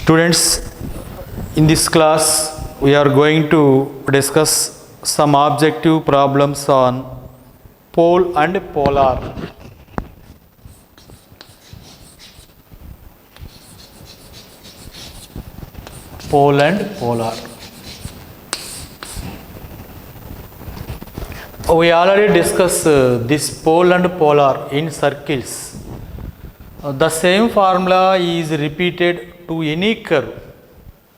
Students, in this class we are going to discuss some objective problems on pole and polar. Pole and polar. We already discussed this pole and polar in circles. The same formula is repeated to any curve,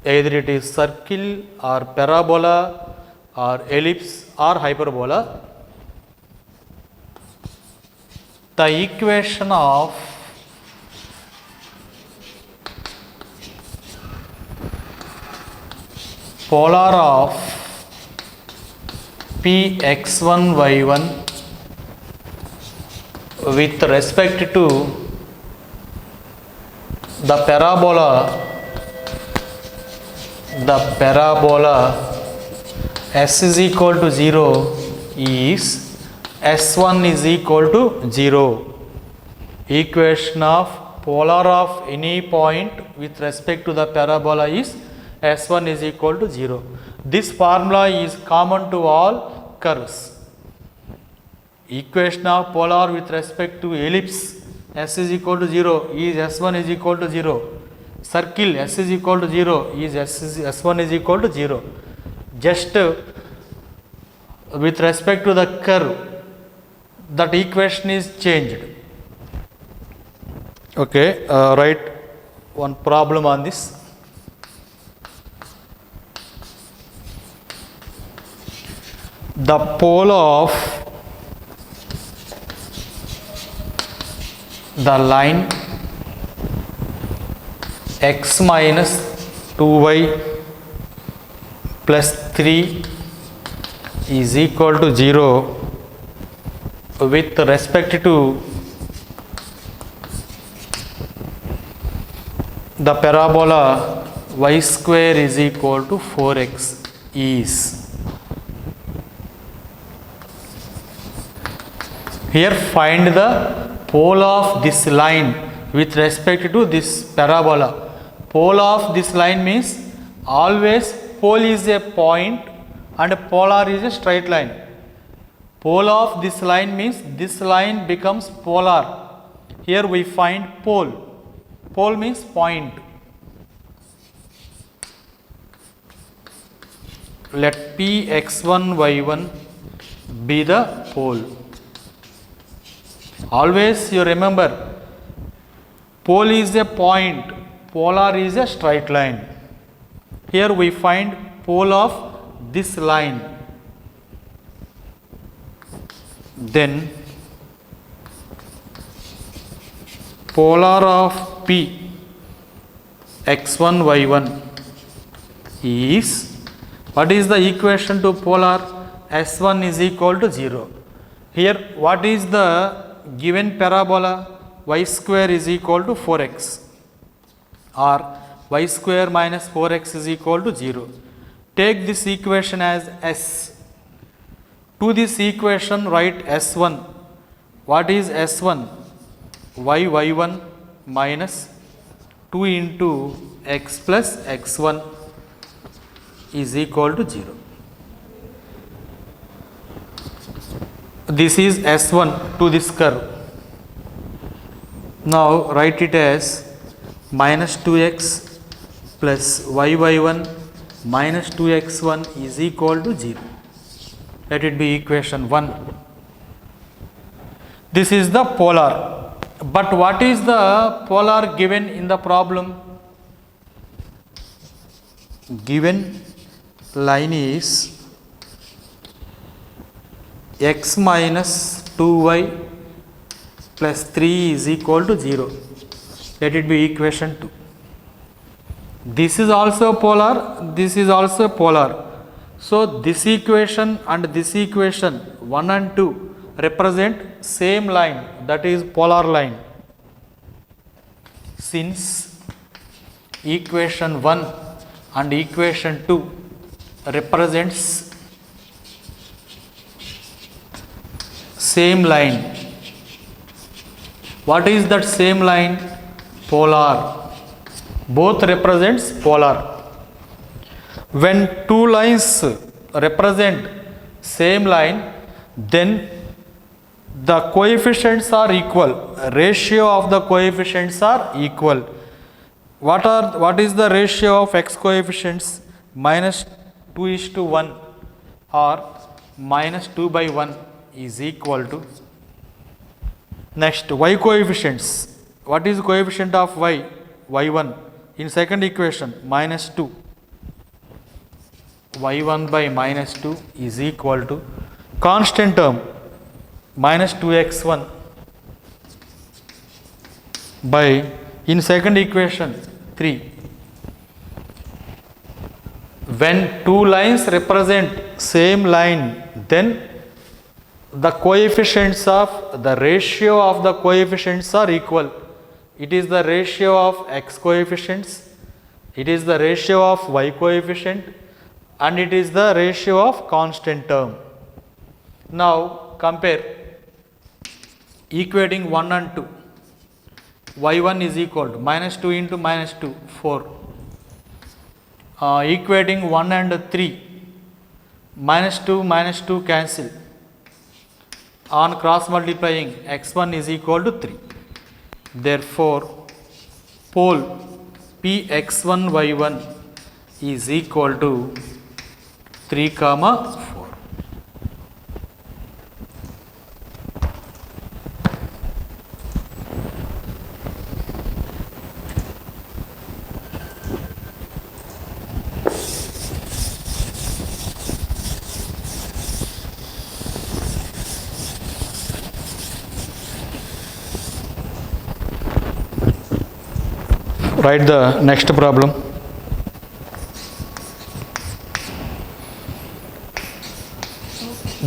either it is circle or parabola or ellipse or hyperbola. The equation of polar of Px1 y1 with respect to the parabola s is equal to 0 is s1 is equal to 0. Equation of polar of any point with respect to the parabola is s1 is equal to 0. This formula is common to all curves. Equation of polar with respect to ellipse s is equal to 0 is s1 is equal to 0. Circle s is equal to 0 is s1 is equal to 0. Just with respect to the curve, that equation is changed. Okay, write one problem on this. The pole of the line x minus 2y plus 3 is equal to 0 with respect to the parabola y square is equal to 4x is. Here find the pole of this line with respect to this parabola. Pole of this line means always pole is a point and polar is a straight line. Pole of this line means this line becomes polar. Here we find pole. Pole means point. Let Px1 y1 be the pole. Always you remember, pole is a point, polar is a straight line. Here we find pole of this line. Then polar of P x1 y1 is, what is the equation to polar? S1 is equal to 0. Here what is the given parabola? Y square is equal to 4x or y square minus 4x is equal to 0. Take this equation as S. To this equation write S1. What is S1? y1 minus 2 into x plus x1 is equal to 0. This is S1 to this curve. Now write it as minus 2x plus y1 minus 2x1 is equal to 0. Let it be equation 1. This is the polar. But what is the polar given in the problem? Given line is x minus 2y plus 3 is equal to 0. Let it be equation 2. This is also polar, this is also polar. So this equation and this equation 1 and 2 represent same line, that is polar line. Since equation 1 and equation 2 represents same line, what is that same line? Polar. both represents polar. When two lines represent same line, then the coefficients are equal, ratio of the coefficients are equal. What is the ratio of x coefficients? Minus 2:1 or minus 2/1 is equal to. Next, y coefficients. What is coefficient of y? y1 in second equation minus 2. y1 by minus 2 is equal to constant term minus 2x1 by in second equation 3. When two lines represent same line, then the coefficients of the ratio of the coefficients are equal. It is the ratio of x coefficients, it is the ratio of y coefficient, and it is the ratio of constant term. Now compare equating 1 and 2. y1 is equal to minus 2 into minus 2, 4. Equating 1 and 3, minus 2 cancel. On cross multiplying, x1 is equal to 3. Therefore, pole Px1 y1 is equal to 3, 4. Write the next problem.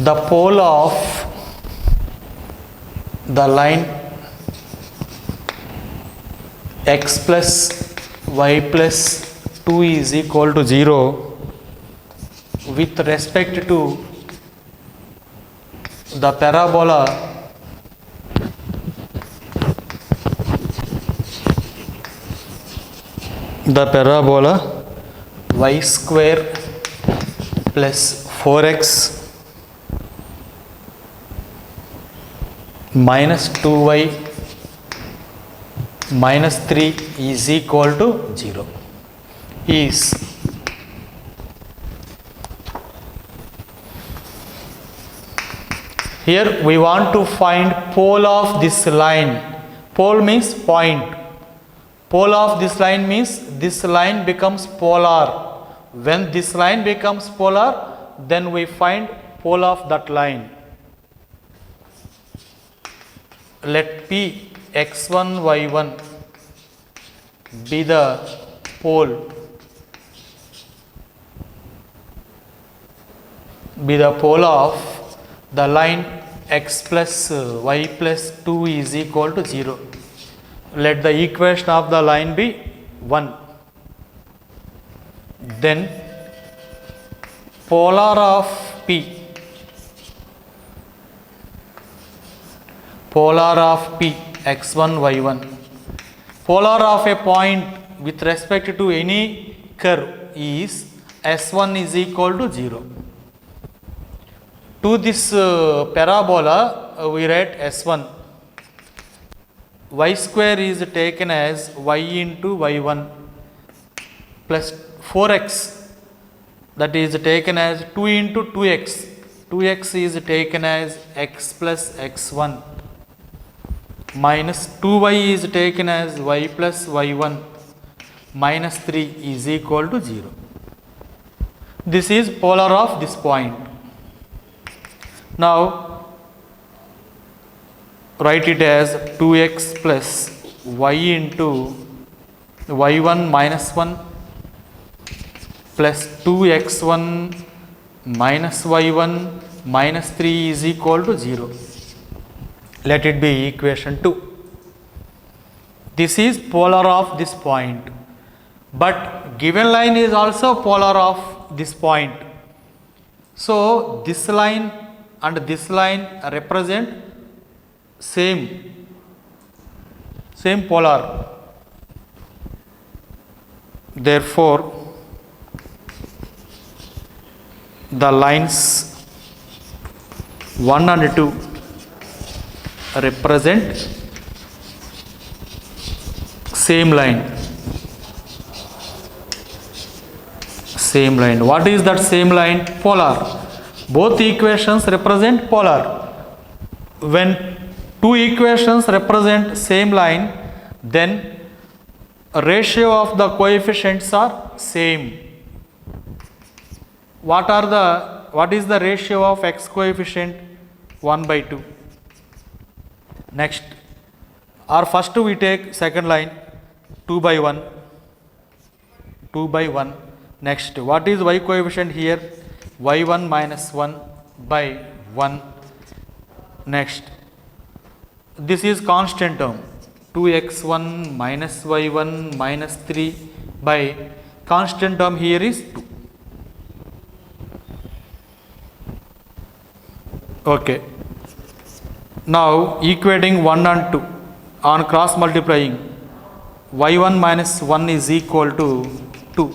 The pole of the line x plus y plus 2 is equal to 0 with respect to the parabola y square plus 4x minus 2y minus 3 is equal to 0 is here we want to find pole of this line. Pole means point. Pole of this line means this line becomes polar. When this line becomes polar, then we find pole of that line. Let P x1 y1 be the pole, of the line x plus y plus 2 is equal to 0. Let the equation of the line be 1. Then polar of P, x1 y1, polar of a point with respect to any curve is s1 is equal to 0. To this parabola we write s1. Y square is taken as y into y1 plus 4x, that is taken as 2 into 2x. 2x is taken as x plus x1 minus 2y is taken as y plus y1 minus 3 is equal to 0. This is polar of this point. Now write it as 2x plus y into y1 minus 1 plus 2x1 minus y1 minus 3 is equal to 0. Let it be equation 2. This is polar of this point, but given line is also polar of this point. So this line and this line represent same polar. Therefore the lines 1 and 2 represent same line. Same line. What is that same line? Polar. Both equations represent polar. When two equations represent same line, then a ratio of the coefficients are same. What is the ratio of x coefficient? 1 by 2. Next, or first we take second line 2 by 1. 2 by 1. Next, what is y coefficient here? y1 minus 1 by 1. Next, this is constant term 2x1 minus y1 minus 3 by constant term here is 2. Okay. Now equating 1 and 2 on cross multiplying, y1 minus 1 is equal to 2.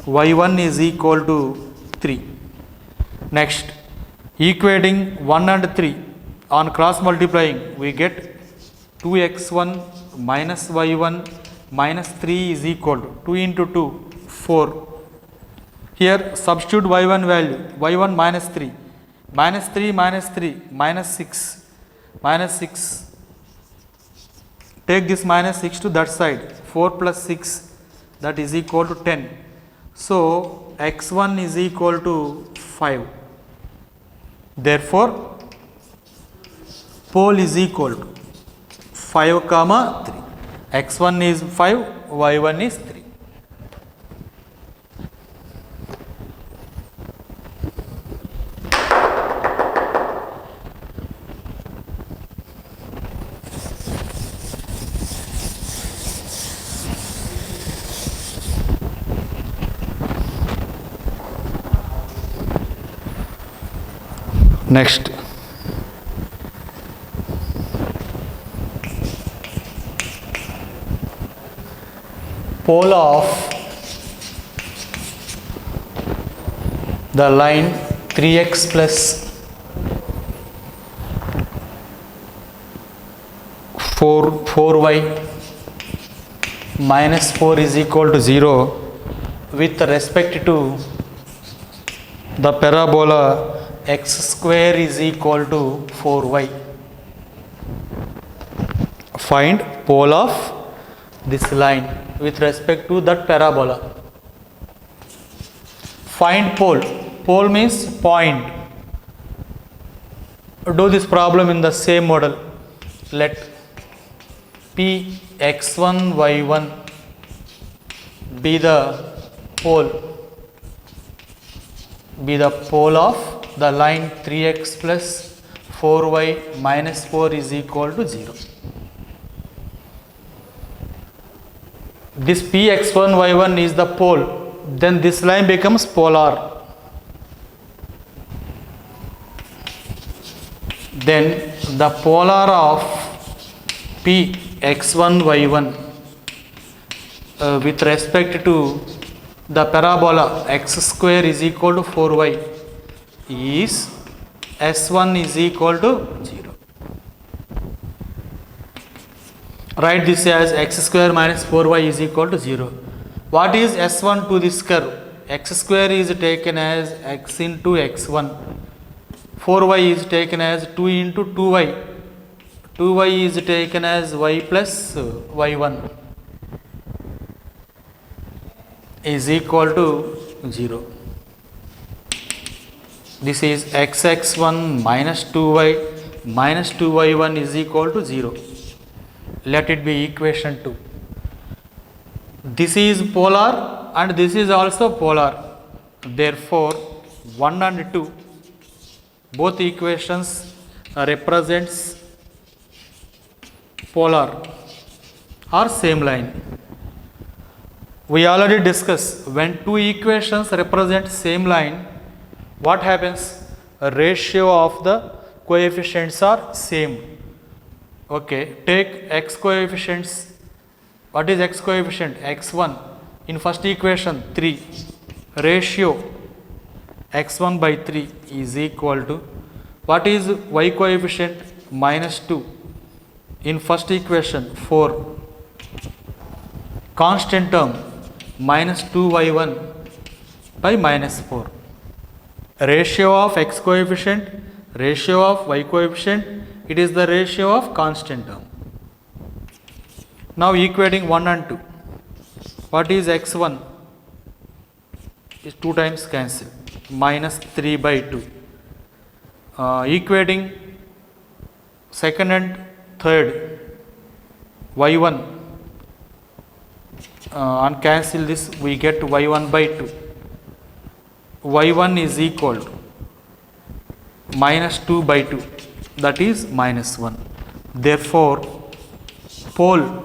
y1 is equal to 3. Next, equating 1 and 3 on cross multiplying, we get 2x1 minus y1 minus 3 is equal to 2 into 2, 4. Here substitute y1 value, y1 minus 3, minus 3 minus 3, minus 6, minus 6. Take this minus 6 to that side, 4 plus 6, that is equal to 10. So x1 is equal to 5. Therefore pole is equal to 5 comma 3. x1 is 5, y1 is 3. Next, pole of the line 3x plus 4y minus 4 is equal to 0 with respect to the parabola x square is equal to 4y. Find pole of this line with respect to that parabola. Find pole. Pole means point. Do this problem in the same model. Let p x1 y1 be the pole of the line 3x plus 4y minus 4 is equal to 0. This px1 y1 is the pole, then this line becomes polar. Then the polar of px1 y1 with respect to the parabola x square is equal to 4y is s1 is equal to 0. Write this as x square minus 4y is equal to 0. What is s1 to this curve? X square is taken as x into x1. 4y is taken as 2 into 2y. 2y is taken as y plus y1 is equal to 0. This is xx1 minus 2y minus 2y1 is equal to 0. Let it be equation 2. This is polar and this is also polar. Therefore 1 and 2 both equations represents polar or same line. We already discussed when two equations represent same line, what happens? A ratio of the coefficients are same. Okay, take x coefficients. What is x coefficient? x1. In first equation 3, ratio x1 by 3 is equal to, what is y coefficient? Minus 2. In first equation 4, constant term minus 2y1 by minus 4. Ratio of x coefficient, ratio of y coefficient, it is the ratio of constant term. Now equating 1 and 2. What is x1? Is 2 times cancel. Minus 3 by 2. Equating second and third, y1. On cancel this, we get y1 by 2. y1 is equal to minus 2 by 2, that is minus 1. Therefore, pole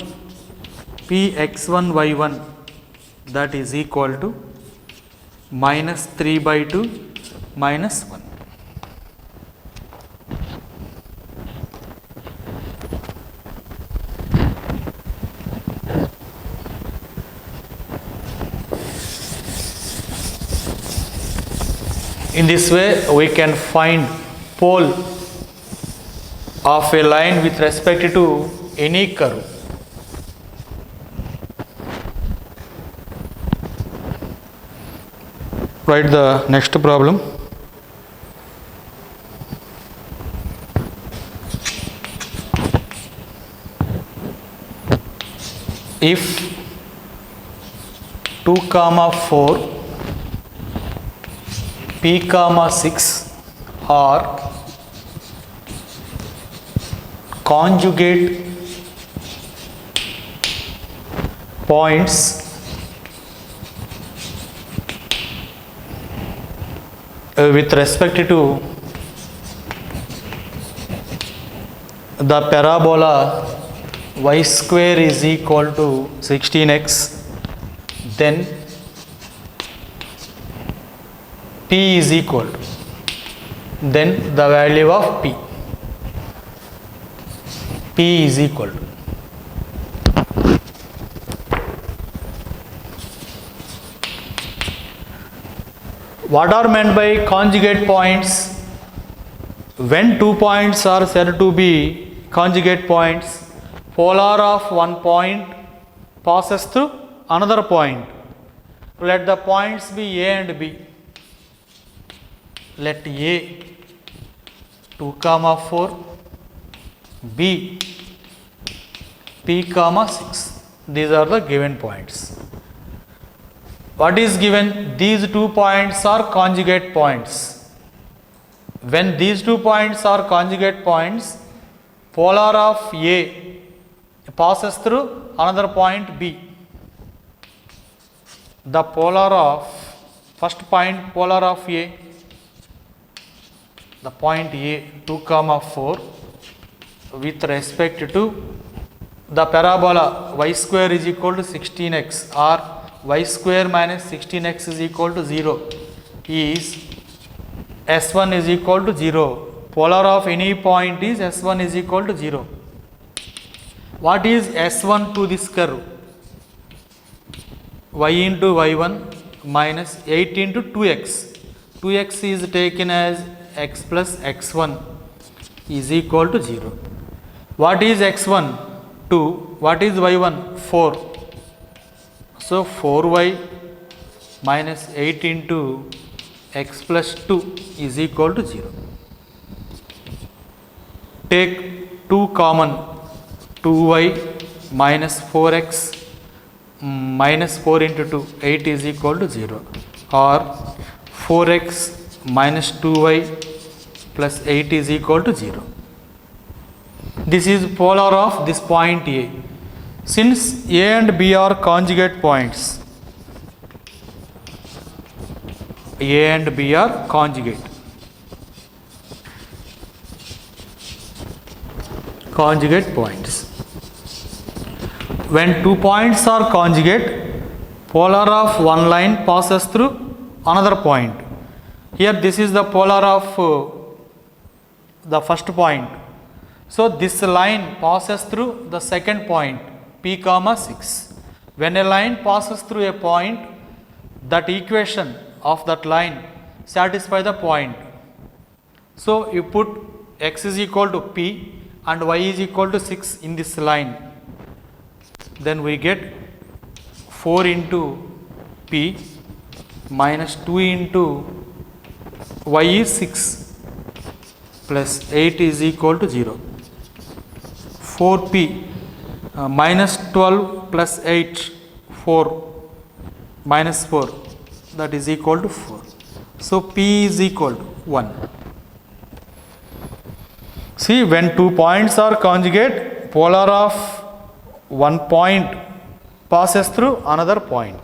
Px1 y1, that is equal to minus 3 by 2 minus 1. In this way, we can find pole of a line with respect to any curve. Write the next problem. If 2, 4, P, 6 are conjugate points with respect to the parabola y square is equal to 16x, then P is equal to, then the value of P is equal to, what are meant by conjugate points? When 2 points are said to be conjugate points, polar of one point passes through another point. Let the points be A and B. Let A 2, 4, B P, 6. These are the given points. What is given? These 2 points are conjugate points. When these 2 points are conjugate points, polar of A passes through another point B. The polar of first point, polar of A, the point A 2, 4 with respect to the parabola y square is equal to 16x or y square minus 16x is equal to 0 is S1 is equal to 0. Polar of any point is S1 is equal to 0. What is S1 to this curve? Y into y1 minus 8 into 2x. 2x is taken as x plus x1 is equal to 0. What is x1? 2. What is y1? 4. So 4y minus 8 into x plus 2 is equal to 0. Take 2 common, 2y minus 4x minus 4 into 2, 8 is equal to 0, or 4x minus 2y plus 8 is equal to 0. This is polar of this point A. Since A and B are conjugate points, A and B are conjugate points. When 2 points are conjugate, polar of one line passes through another point. Here this is the polar of the first point. So this line passes through the second point P, 6. When a line passes through a point, that equation of that line satisfy the point. So you put x is equal to p and y is equal to 6 in this line. Then we get 4 into p minus 2 into y is 6 plus 8 is equal to 0. 4p minus 12 plus 8, 4 minus 4, that is equal to 4. So p is equal to 1. See, when two points are conjugate, polar of one point passes through another point.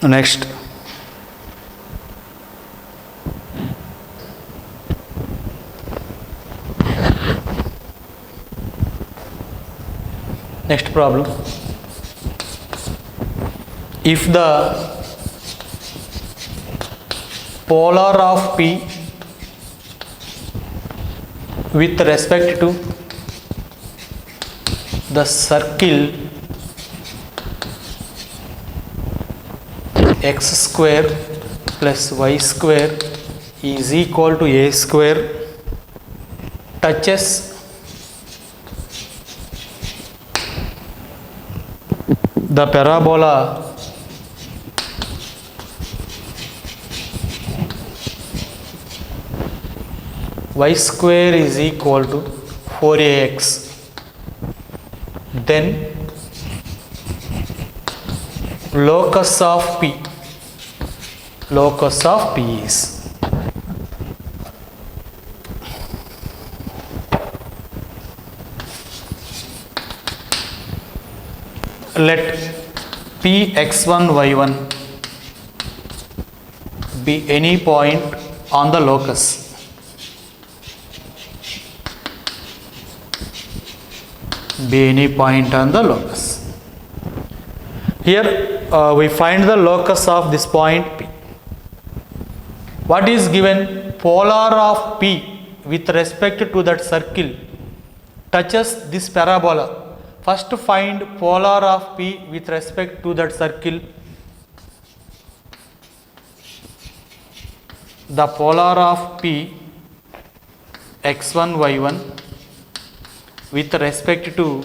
Next, problem. If the polar of P with respect to the circle x square plus y square is equal to a square touches the parabola y square is equal to 4ax, then locus of P is let P x1 y1 be any point on the locus. Here we find the locus of this point P. What is given? Polar of P with respect to that circle touches this parabola. First find polar of P with respect to that circle. The polar of P x1 y1 with respect to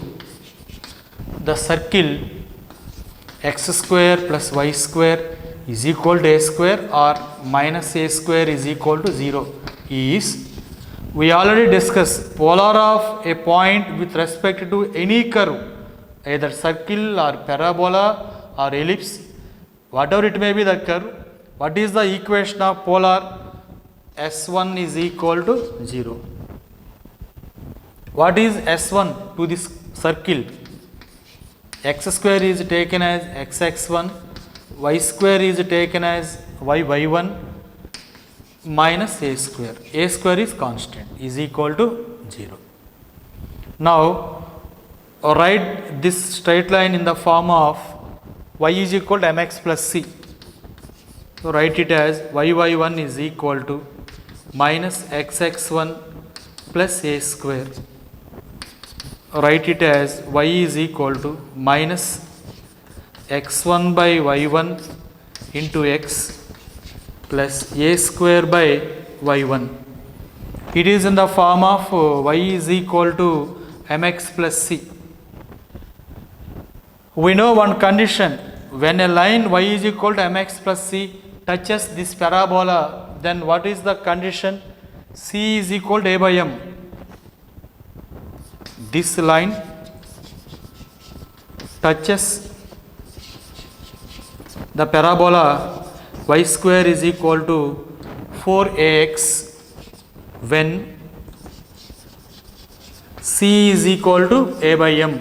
the circle x square plus y square is equal to a square or minus a square is equal to 0 is, we already discussed, polar of a point with respect to any curve, either circle or parabola or ellipse, whatever it may be the curve. What is the equation of polar? S1 is equal to 0. What is S1 to this circle? X square is taken as xx1, y square is taken as y1 minus a square. A square is constant, is equal to 0. Now write this straight line in the form of y is equal to mx plus c. So write it as y1 is equal to minus xx1 plus a square. Write it as y is equal to minus x1 by y1 into x plus a square by y1. It is in the form of y is equal to mx plus c. We know one condition. When a line y is equal to mx plus c touches this parabola, then what is the condition? C is equal to a by m. This line touches the parabola y square is equal to 4ax when C is equal to a by m.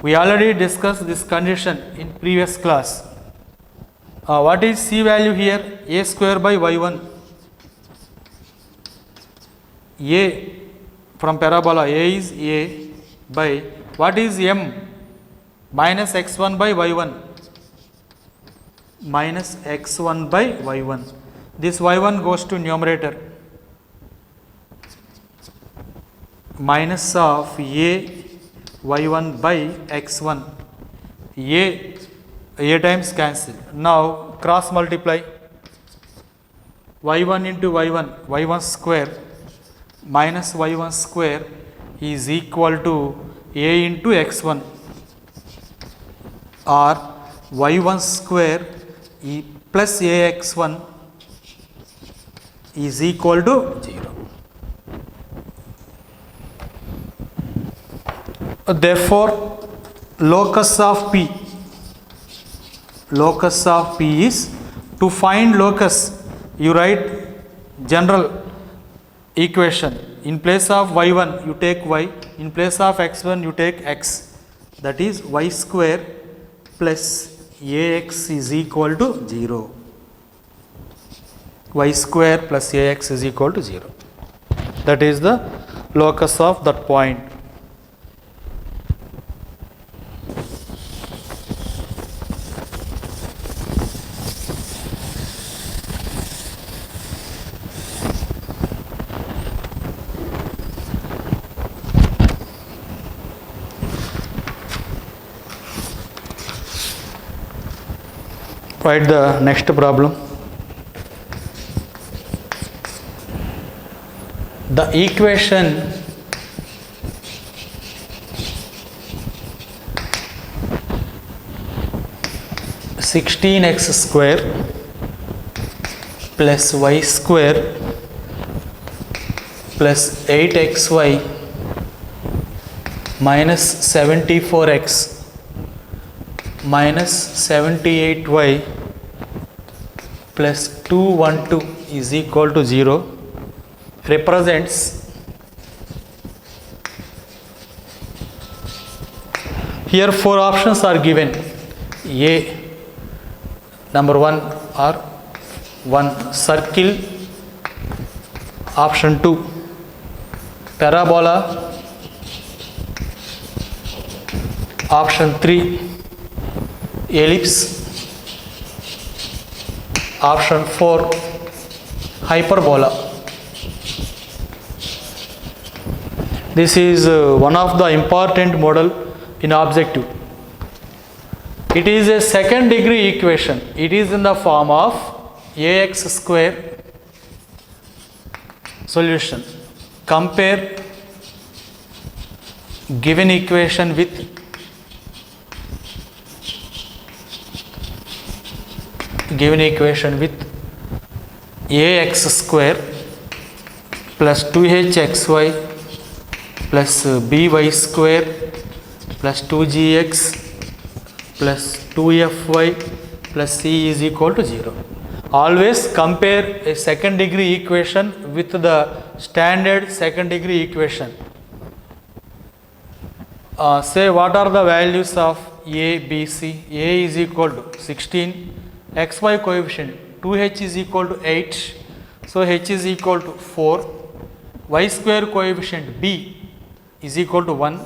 We already discussed this condition in previous class. What is C value here? A square by y1. A from parabola A is A by what is m? Minus x1 by y1. Minus x1 by y1. This y1 goes to numerator. Minus of A y1 by x1. A times cancel. Now cross multiply. Y1 into y1, y1 square minus y1 square is equal to A into x1, or y1 square plus ax1 is equal to 0. Therefore, locus of P is, to find locus, you write general equation. In place of y1 you take y, in place of x1 you take x, that is y square plus ax is equal to 0. Y square plus ax is equal to 0. That is the locus of that point. Write the next problem. The equation (16x square plus y square plus 8xy minus 74x minus 78y plus 212 is equal to 0 represents, here 4 options are given. A, number 1 or 1 circle, option 2 parabola, option 3 ellipse, option 4 hyperbola. This is one of the important model in objective. It is a second degree equation. It is in the form of ax square. Solution. Compare given equation with ax square plus 2hxy plus by square plus 2gx plus 2fy plus c is equal to 0. Always compare a second degree equation with the standard second degree equation. Say what are the values of a, b, c. A is equal to 16, xy coefficient 2h is equal to 8, so h is equal to 4, y square coefficient b is equal to 1.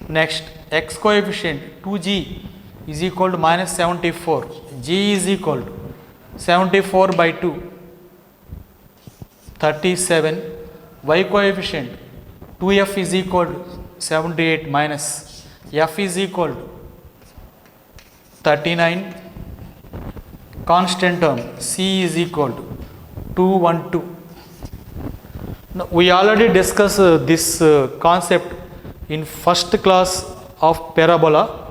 Next, x coefficient 2g is equal to minus 74, g is equal to 74 by 2, 37, y coefficient 2f is equal to 78 minus f is equal to 39, constant term c is equal to 212. Now, we already discussed this concept in first class of parabola.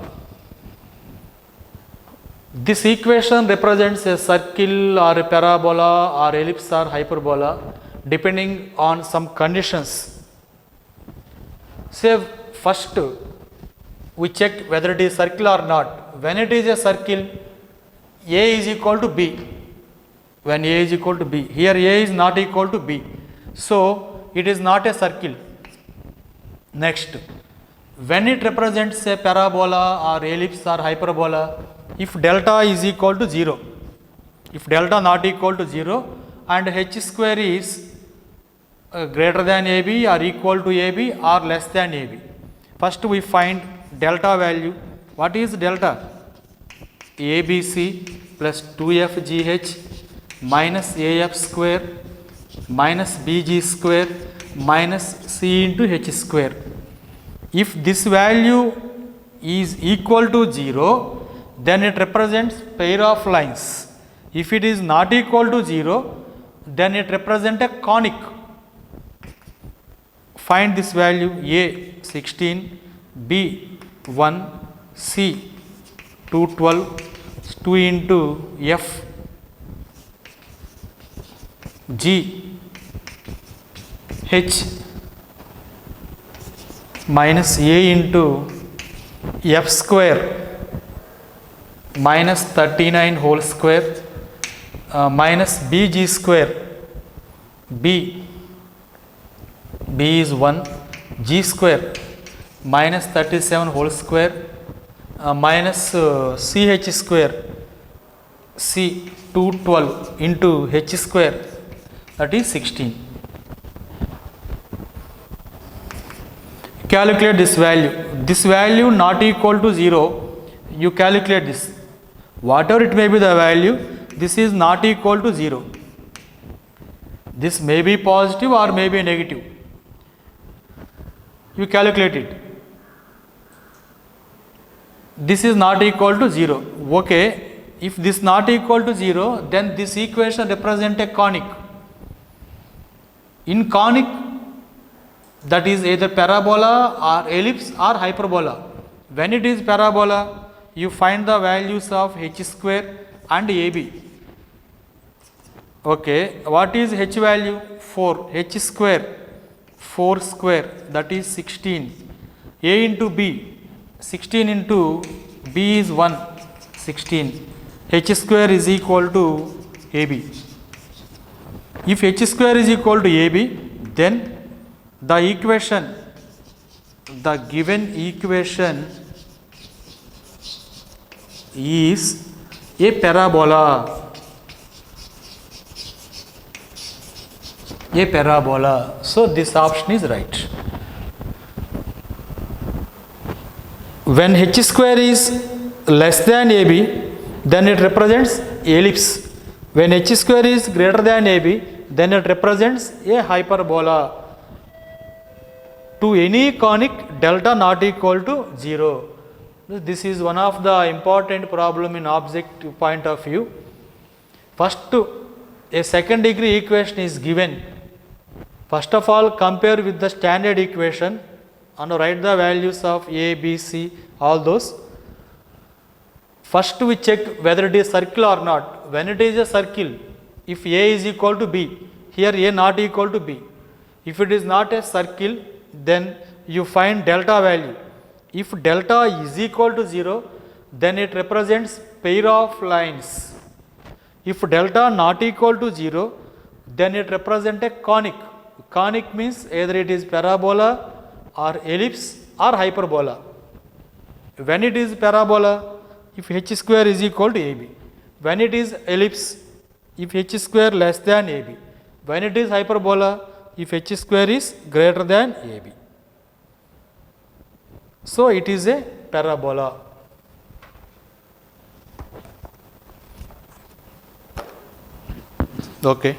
This equation represents a circle or a parabola or ellipse or hyperbola depending on some conditions. Say first we check whether it is circle or not. When it is a circle, a is equal to b. When a is equal to b, here a is not equal to b, so it is not a circle. Next, when it represents a parabola or ellipse or hyperbola, if delta is equal to 0, if delta not equal to 0 and h square is greater than AB or equal to AB or less than AB. First we find delta value. What is delta? ABC plus 2FGH minus AF square minus BG square minus C into H square. If this value is equal to 0, then it represents pair of lines. If it is not equal to 0, then it represents a conic. Find this value: A 16, B 1, C 212, 2 into F, G H minus A into F square minus 39 whole square minus BG square. B is 1, G square minus 37 whole square minus CH square, C 212 into H square, that is 16. Calculate this value. This value not equal to 0, you calculate this. Whatever it may be the value, this is not equal to 0. This may be positive or may be negative. You calculate it. This is not equal to 0. Okay, if this not equal to 0, then this equation represents a conic. In conic, that is either parabola or ellipse or hyperbola. When it is parabola, you find the values of H square and AB. Okay, what is H value? 4. H square, 4 square, that is 16. A into B, 16 into B is 1, 16. H square is equal to AB. If H square is equal to AB, then the equation, the given equation is a parabola. A parabola. So this option is right. When H square is less than AB, then it represents ellipse. When H square is greater than AB, then it represents a hyperbola. To any conic, delta not equal to 0. This is one of the important problem in objective point of view. First, a second degree equation is given. First of all, compare with the standard equation and write the values of A, B, C, all those. First we check whether it is circle or not. When it is a circle, if A is equal to B, here A not equal to B. If it is not a circle, then you find delta value. If delta is equal to 0, then it represents pair of lines. If delta not equal to 0, then it represents a conic. Conic means either it is parabola or ellipse or hyperbola. When it is parabola, if H square is equal to AB. When it is ellipse, if H square less than AB. When it is hyperbola, if H square is greater than AB. So it is a parabola. Okay.